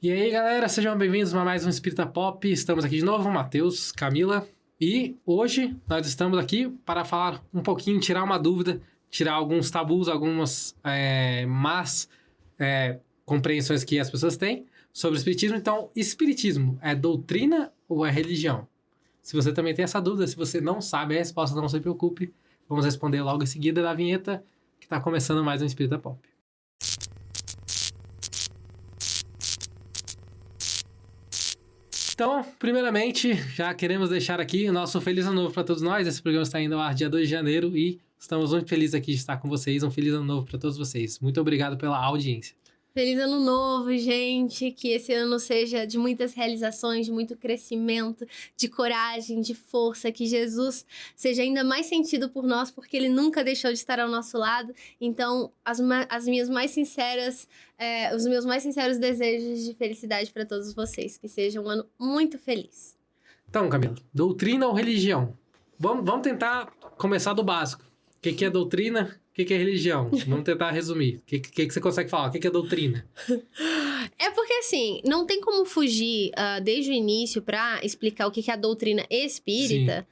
E aí, galera, sejam bem-vindos a mais um Espírita Pop. Estamos aqui de novo, Matheus, Camila. E hoje nós estamos aqui para falar um pouquinho, tirar uma dúvida, tirar alguns tabus, algumas más compreensões que as pessoas têm sobre o Espiritismo. Então, Espiritismo é doutrina ou é religião? Se você também tem essa dúvida, se você não sabe a resposta, não se preocupe. Vamos responder logo em seguida da vinheta, que está começando mais um Espírita Pop. Então, primeiramente, já queremos deixar aqui o nosso Feliz Ano Novo para todos nós. Esse programa está indo ao ar dia 2 de janeiro e estamos muito felizes aqui de estar com vocês. Um Feliz Ano Novo para todos vocês. Muito obrigado pela audiência. Feliz Ano Novo, gente! Que esse ano seja de muitas realizações, de muito crescimento, de coragem, de força. Que Jesus seja ainda mais sentido por nós, porque Ele nunca deixou de estar ao nosso lado. Então, os meus mais sinceros desejos de felicidade para todos vocês. Que seja um ano muito feliz. Então, Camila, doutrina ou religião? Vamos tentar começar do básico. O que é doutrina? O que é religião? Vamos tentar resumir. O que você consegue falar? O que é doutrina? É porque, assim, não tem como fugir desde o início para explicar o que é a doutrina espírita. Sim.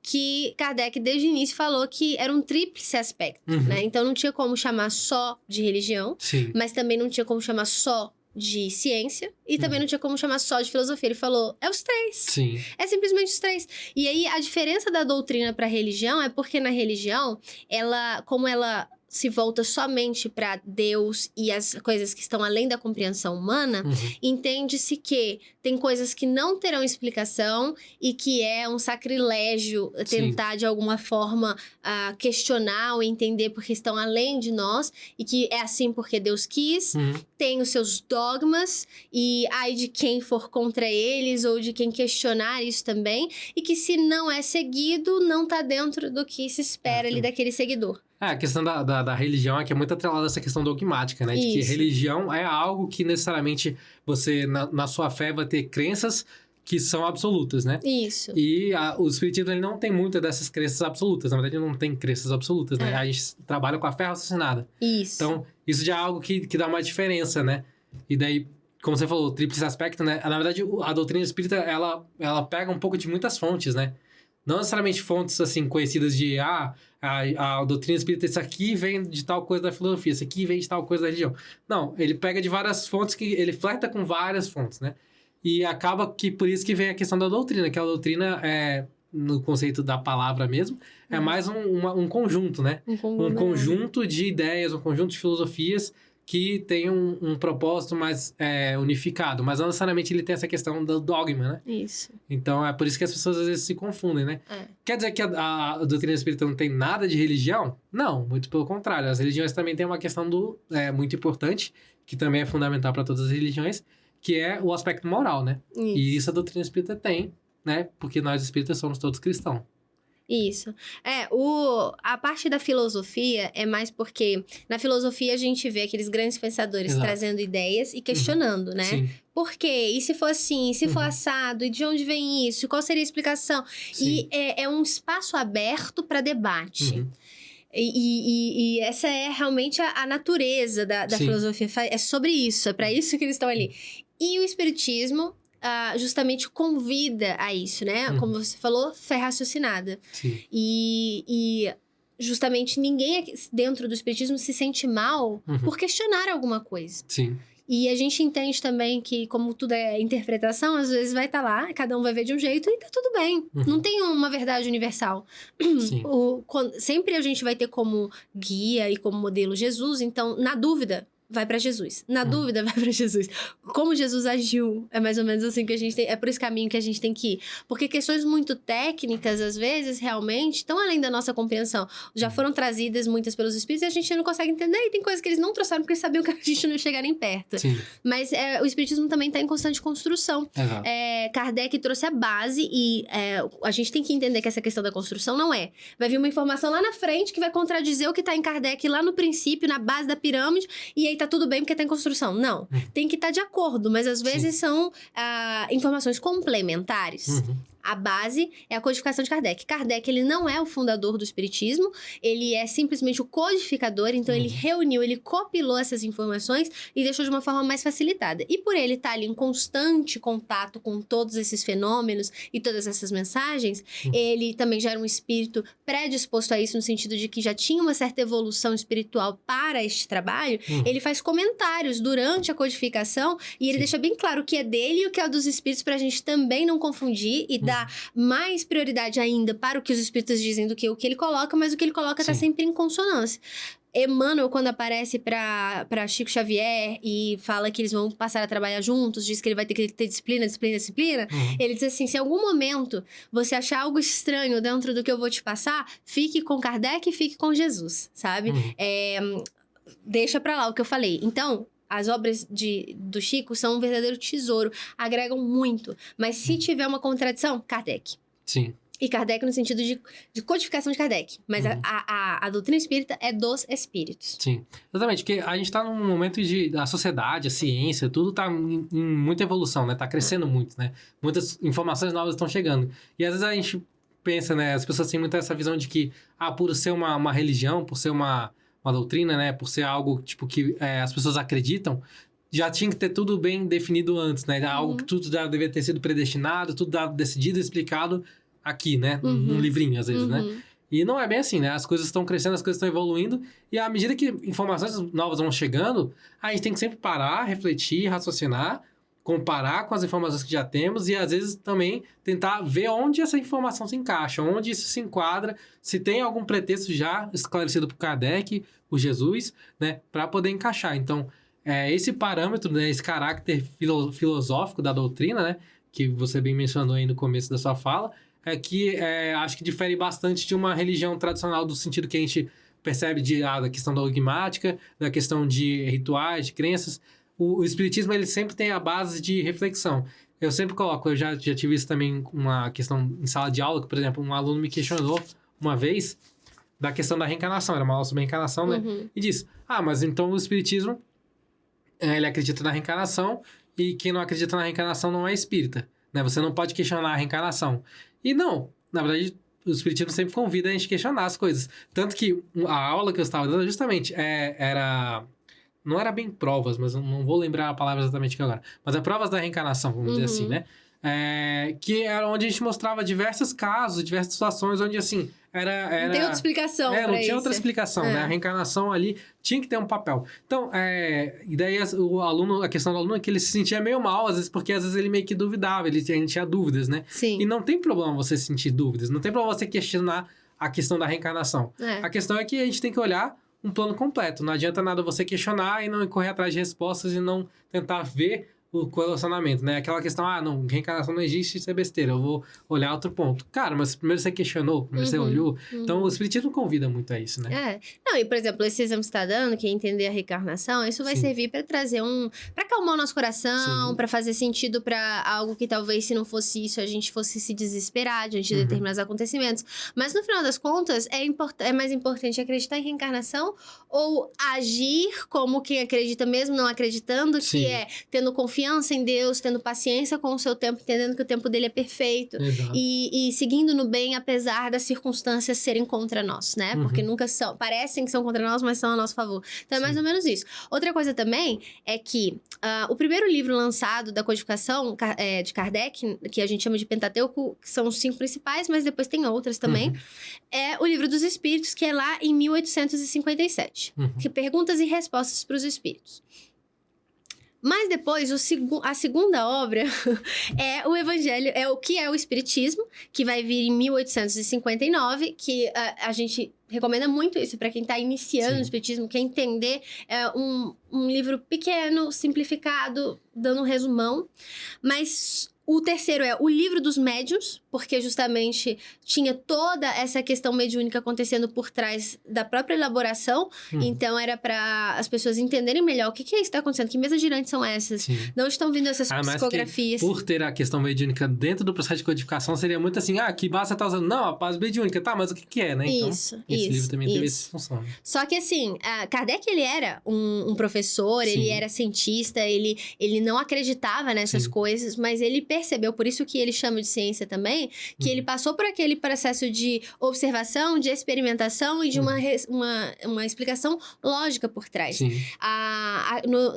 Que Kardec, desde o início, falou que era um tríplice aspecto, né? Então, não tinha como chamar só de religião, sim, mas também não tinha como chamar só de ciência e também não tinha como chamar só de filosofia. Ele falou, é os três. Sim. É simplesmente os três. E aí, a diferença da doutrina para a religião é porque na religião, como ela se volta somente para Deus e as coisas que estão além da compreensão humana, entende-se que tem coisas que não terão explicação e que é um sacrilégio tentar, sim, de alguma forma questionar ou entender porque estão além de nós e que é assim porque Deus quis, tem os seus dogmas e ai de quem for contra eles ou de quem questionar isso também, e que se não é seguido, não está dentro do que se espera ali daquele seguidor. A questão da religião é que é muito atrelada a essa questão dogmática, né? De que religião é algo que necessariamente você, na sua fé, vai ter crenças que são absolutas, né? Isso. E o Espiritismo, ele não tem muita dessas crenças absolutas. Na verdade, ele não tem crenças absolutas, né? A gente trabalha com a fé raciocinada. Isso. Então, isso já é algo que dá uma diferença, né? E daí, como você falou, o tríplice aspecto, né? Na verdade, a doutrina espírita, ela pega um pouco de muitas fontes, né? Não necessariamente fontes, assim, conhecidas de... A doutrina espírita, isso aqui vem de tal coisa da filosofia, isso aqui vem de tal coisa da religião. Não, ele pega de várias fontes, ele flerta com várias fontes, né? E acaba que por isso que vem a questão da doutrina, que a doutrina no conceito da palavra mesmo, é mais um conjunto, né? Um conjunto de ideias, um conjunto de filosofias que tem um propósito mais unificado, mas não necessariamente ele tem essa questão do dogma, né? Isso. Então, é por isso que as pessoas às vezes se confundem, né? Quer dizer que a doutrina espírita não tem nada de religião? Não, muito pelo contrário. As religiões também têm uma questão muito importante, que também é fundamental para todas as religiões, que é o aspecto moral, né? Isso. E isso a doutrina espírita tem, né? Porque nós espíritas somos todos cristãos. Isso. A parte da filosofia é mais porque na filosofia a gente vê aqueles grandes pensadores, exato, trazendo ideias e questionando, né? Sim. Por quê? E se for assim? E se for assado? E de onde vem isso? Qual seria a explicação? Sim. E é um espaço aberto para debate. E essa é realmente a natureza da filosofia. É sobre isso, é para isso que eles estão ali. E o espiritismo justamente convida a isso, né? Como você falou, fé raciocinada. Sim. E justamente ninguém dentro do espiritismo se sente mal por questionar alguma coisa. Sim. E a gente entende também que, como tudo é interpretação, às vezes vai estar lá, cada um vai ver de um jeito e tá tudo bem. Não tem uma verdade universal. Sim. Sempre a gente vai ter como guia e como modelo Jesus, então, na dúvida, vai pra Jesus. Na dúvida, vai pra Jesus. Como Jesus agiu, é mais ou menos assim que a gente tem... É por esse caminho que a gente tem que ir. Porque questões muito técnicas, às vezes, realmente, estão além da nossa compreensão. Já foram trazidas muitas pelos espíritos e a gente não consegue entender. E tem coisas que eles não trouxeram porque eles sabiam que a gente não ia chegar nem perto. Sim. Mas o espiritismo também está em constante construção. Kardec trouxe a base e a gente tem que entender que essa questão da construção não é. Vai vir uma informação lá na frente que vai contradizer o que está em Kardec lá no princípio, na base da pirâmide, e aí tá tudo bem porque tá em construção. Não. Tem que estar de acordo, mas às vezes são informações complementares. A base é a codificação de Kardec. Kardec, ele não é o fundador do espiritismo, ele é simplesmente o codificador, então ele reuniu, ele compilou essas informações e deixou de uma forma mais facilitada. E por ele estar ali em constante contato com todos esses fenômenos e todas essas mensagens, ele também já era um espírito predisposto a isso, no sentido de que já tinha uma certa evolução espiritual para este trabalho. Ele faz comentários durante a codificação e ele deixa bem claro o que é dele e o que é dos espíritos, pra gente também não confundir e dar mais prioridade ainda para o que os espíritos dizem do que o que ele coloca, mas o que ele coloca tá sempre em consonância. Emmanuel, quando aparece pra Chico Xavier e fala que eles vão passar a trabalhar juntos, diz que ele vai ter que ter disciplina, ele diz assim, se em algum momento você achar algo estranho dentro do que eu vou te passar, fique com Kardec e fique com Jesus, sabe? Deixa pra lá o que eu falei. Então, as obras do Chico são um verdadeiro tesouro, agregam muito. Mas se tiver uma contradição, Kardec. Sim. E Kardec no sentido de codificação de Kardec. Mas a doutrina espírita é dos espíritos. Sim, exatamente. Porque a gente tá num momento a sociedade, a ciência, tudo tá em muita evolução, né? Tá crescendo muito, né? Muitas informações novas estão chegando. E às vezes a gente pensa, né? As pessoas têm muito essa visão de que, por ser uma religião, por ser uma doutrina, né? Por ser algo, tipo, que as pessoas acreditam, já tinha que ter tudo bem definido antes, né? Algo que tudo já devia ter sido predestinado, tudo decidido, explicado aqui, né? Num livrinho, às vezes, né? E não é bem assim, né? As coisas estão crescendo, as coisas estão evoluindo, e à medida que informações novas vão chegando, a gente tem que sempre parar, refletir, raciocinar, comparar com as informações que já temos e, às vezes, também tentar ver onde essa informação se encaixa, onde isso se enquadra, se tem algum pretexto já esclarecido por Kardec, por Jesus, né? Para poder encaixar. Então, esse parâmetro, né? Esse caráter filosófico da doutrina, né? Que você bem mencionou aí no começo da sua fala, que acho que difere bastante de uma religião tradicional, do sentido que a gente percebe da questão dogmática, da questão de rituais, de crenças. O espiritismo, ele sempre tem a base de reflexão. Eu sempre coloco, eu já tive isso também, uma questão em sala de aula, que, por exemplo, um aluno me questionou uma vez da questão da reencarnação, era uma aula sobre reencarnação, né? E disse, mas então o espiritismo, ele acredita na reencarnação, e quem não acredita na reencarnação não é espírita, né? Você não pode questionar a reencarnação. E não, na verdade, o espiritismo sempre convida a gente a questionar as coisas. Tanto que a aula que eu estava dando, justamente, não era bem provas, mas eu não vou lembrar a palavra exatamente aqui agora. Mas é provas da reencarnação, vamos dizer assim, né? Que era onde a gente mostrava diversos casos, diversas situações onde, assim, não tem outra explicação pra não tinha isso. outra explicação, né? A reencarnação ali tinha que ter um papel. Então, e daí o aluno, a questão do aluno é que ele se sentia meio mal, às vezes, porque às vezes ele meio que duvidava, ele tinha dúvidas, né? Sim. E não tem problema você sentir dúvidas, não tem problema você questionar a questão da reencarnação. A questão é que a gente tem que olhar um plano completo. Não adianta nada você questionar e não correr atrás de respostas e não tentar ver o correlacionamento, né? Aquela questão, não, reencarnação não existe, isso é besteira, eu vou olhar outro ponto. Cara, mas primeiro você questionou, primeiro você olhou. Então, o espiritismo convida muito a isso, né? Não, e por exemplo, esse exame que você está dando, que é entender a reencarnação, isso vai servir para trazer para acalmar o nosso coração, para fazer sentido para algo que talvez, se não fosse isso, a gente fosse se desesperar diante de determinados acontecimentos. Mas no final das contas, é mais importante acreditar em reencarnação ou agir como quem acredita mesmo não acreditando, que é tendo confiança em Deus, tendo paciência com o seu tempo, entendendo que o tempo dele é perfeito. E seguindo no bem, apesar das circunstâncias serem contra nós, né? Porque nunca parecem que são contra nós, mas são a nosso favor. Então é mais ou menos isso. Outra coisa também é que o primeiro livro lançado da codificação de Kardec, que a gente chama de Pentateuco, que são os 5 principais, mas depois tem outras também, é o Livro dos Espíritos, que é lá em 1857. Que perguntas e respostas para os espíritos. Mas depois, a segunda obra é o Evangelho, é o que é o Espiritismo, que vai vir em 1859, que a gente recomenda muito isso para quem está iniciando no Espiritismo, quer entender um livro pequeno, simplificado, dando um resumão. Mas o terceiro é o Livro dos Médiuns, porque justamente tinha toda essa questão mediúnica acontecendo por trás da própria elaboração. Então, era para as pessoas entenderem melhor o que é isso que está acontecendo, que mesas girantes são essas, de onde estão vindo essas psicografias. Por ter a questão mediúnica dentro do processo de codificação, seria muito assim, que base você está usando? Não, a base mediúnica, tá, mas o que é, né? Então, esse livro também teve essa função. Só que assim, Kardec, ele era um professor, ele era cientista, ele não acreditava nessas coisas, mas ele percebeu, por isso que ele chama de ciência também, que ele passou por aquele processo de observação, de experimentação e de uma explicação lógica por trás. Sim.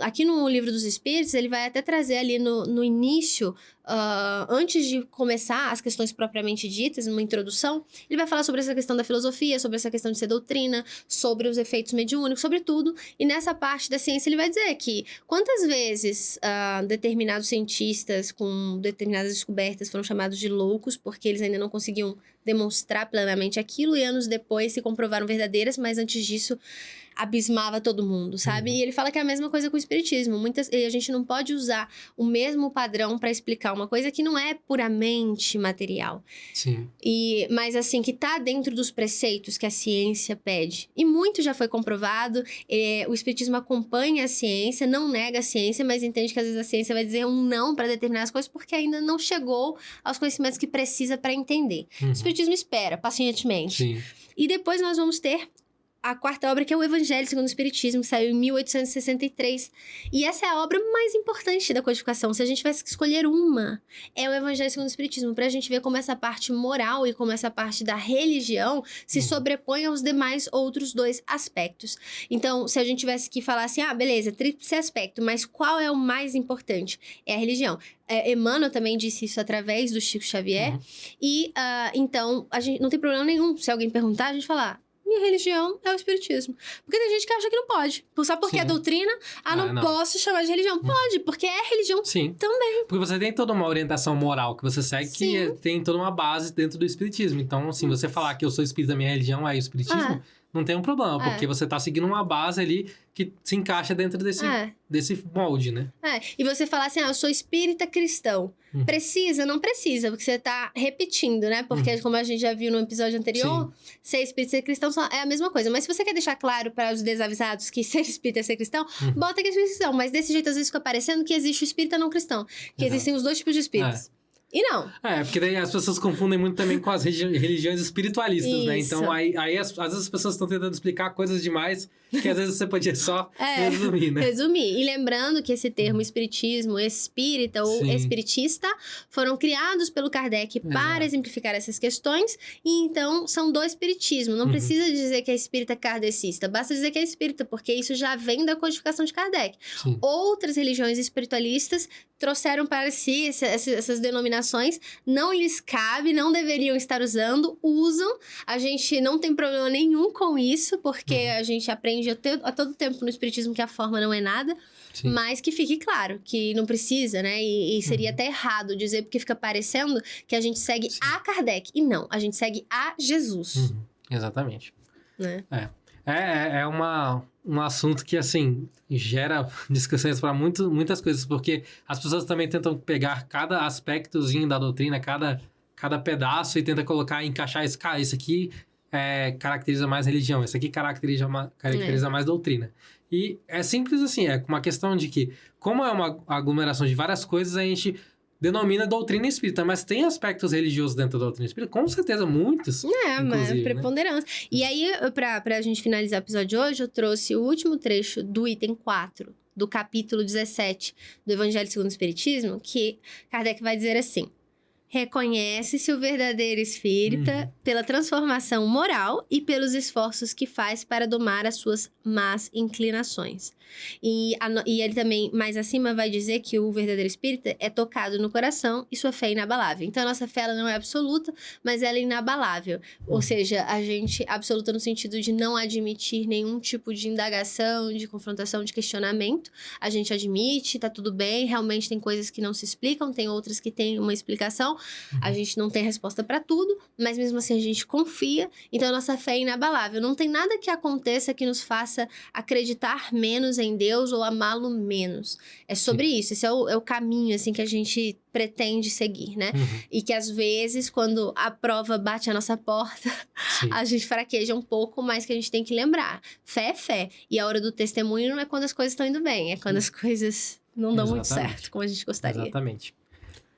Aqui no Livro dos Espíritos, ele vai até trazer ali no início, antes de começar as questões propriamente ditas, numa introdução, ele vai falar sobre essa questão da filosofia, sobre essa questão de ser doutrina, sobre os efeitos mediúnicos, sobre tudo. E nessa parte da ciência ele vai dizer que quantas vezes determinados cientistas com determinadas descobertas foram chamados de loucos porque eles ainda não conseguiam demonstrar plenamente aquilo e anos depois se comprovaram verdadeiras, mas antes disso abismava todo mundo, sabe? E ele fala que é a mesma coisa com o espiritismo. E a gente não pode usar o mesmo padrão para explicar uma coisa que não é puramente material. Sim. Mas assim, que tá dentro dos preceitos que a ciência pede. E muito já foi comprovado. O espiritismo acompanha a ciência, não nega a ciência, mas entende que às vezes a ciência vai dizer um não para determinadas coisas porque ainda não chegou aos conhecimentos que precisa para entender. O espiritismo espera pacientemente. Sim. E depois nós vamos ter a quarta obra, que é o Evangelho segundo o Espiritismo, que saiu em 1863. E essa é a obra mais importante da codificação. Se a gente tivesse que escolher uma, é o Evangelho segundo o Espiritismo, pra gente ver como essa parte moral e como essa parte da religião se sobrepõe aos demais outros dois aspectos. Então, se a gente tivesse que falar assim, beleza, tríplice aspecto, mas qual é o mais importante? É a religião. Emmanuel também disse isso através do Chico Xavier. E, então, a gente não tem problema nenhum se alguém perguntar, a gente falar... Minha religião é o espiritismo. Porque tem gente que acha que não pode. Só porque é doutrina, não posso chamar de religião. Pode, porque é religião também. Porque você tem toda uma orientação moral que você segue, que tem toda uma base dentro do espiritismo. Então, assim, você falar que eu sou espírita, minha religião é o espiritismo, não tem um problema. Porque você tá seguindo uma base ali que se encaixa dentro desse molde, né? E você falar assim, eu sou espírita cristão. Precisa? Não precisa, porque você tá repetindo, né? Porque, como a gente já viu no episódio anterior, ser espírita e ser cristão é a mesma coisa. Mas se você quer deixar claro para os desavisados que ser espírita é ser cristão, bota que é cristão. Mas desse jeito, às vezes, fica parecendo que existe o espírita não cristão. Que existem os dois tipos de espíritos. E não. Porque daí as pessoas confundem muito também com as religiões espiritualistas, né? Então, aí às vezes as pessoas estão tentando explicar coisas demais que às vezes você podia só resumir, né? Resumir. E lembrando que esse termo espiritismo, espírita ou espiritista, foram criados pelo Kardec para exemplificar essas questões. E então, são do espiritismo. Não precisa dizer que é espírita kardecista. Basta dizer que é espírita, porque isso já vem da codificação de Kardec. Outras religiões espiritualistas trouxeram para si essas denominações, não lhes cabe, não deveriam estar usando, usam. A gente não tem problema nenhum com isso, porque a gente aprende a todo tempo no espiritismo que a forma não é nada, mas que fique claro que não precisa, né? E seria até errado dizer, porque fica parecendo que a gente segue a Kardec. E não, a gente segue a Jesus. Exatamente. Né? É um assunto que, assim, gera discussões para muitas coisas, porque as pessoas também tentam pegar cada aspectozinho da doutrina, cada pedaço e tenta encaixar isso aqui caracteriza mais religião, isso aqui caracteriza mais doutrina. E é simples assim, é uma questão de que, como é uma aglomeração de várias coisas, a gente denomina doutrina espírita, mas tem aspectos religiosos dentro da doutrina espírita? Com certeza, muitos. Mas preponderância. Né? E aí, pra gente finalizar o episódio de hoje, eu trouxe o último trecho do item 4, do capítulo 17 do Evangelho segundo o Espiritismo, que Kardec vai dizer assim: reconhece-se o verdadeiro espírita pela transformação moral e pelos esforços que faz para domar as suas más inclinações. E ele também, mais acima, vai dizer que o verdadeiro espírita é tocado no coração e sua fé é inabalável. Então, a nossa fé ela não é absoluta, mas ela é inabalável. Ou seja, a gente absoluta no sentido de não admitir nenhum tipo de indagação, de confrontação, de questionamento. A gente admite, tá tudo bem, realmente tem coisas que não se explicam, tem outras que têm uma explicação. A gente não tem resposta para tudo, mas mesmo assim a gente confia. Então, a nossa fé é inabalável. Não tem nada que aconteça que nos faça acreditar menos em Deus ou amá-lo menos. É sobre isso. Esse é o caminho, assim, que a gente pretende seguir, né? E que, às vezes, quando a prova bate a nossa porta, a gente fraqueja um pouco, mas que a gente tem que lembrar. Fé é fé. E a hora do testemunho não é quando as coisas estão indo bem, é quando as coisas não dão muito certo, como a gente gostaria. Exatamente.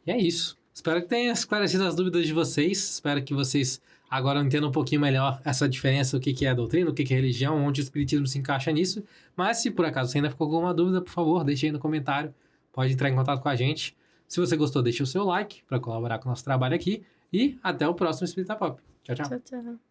E é isso. Espero que tenha esclarecido as dúvidas de vocês. Espero que vocês agora entendam um pouquinho melhor essa diferença, o que é a doutrina, o que é a religião, onde o espiritismo se encaixa nisso. Mas se por acaso você ainda ficou com alguma dúvida, por favor, deixe aí no comentário. Pode entrar em contato com a gente. Se você gostou, deixa o seu like para colaborar com o nosso trabalho aqui. E até o próximo Espírita Pop. Tchau, tchau. Tchau, tchau.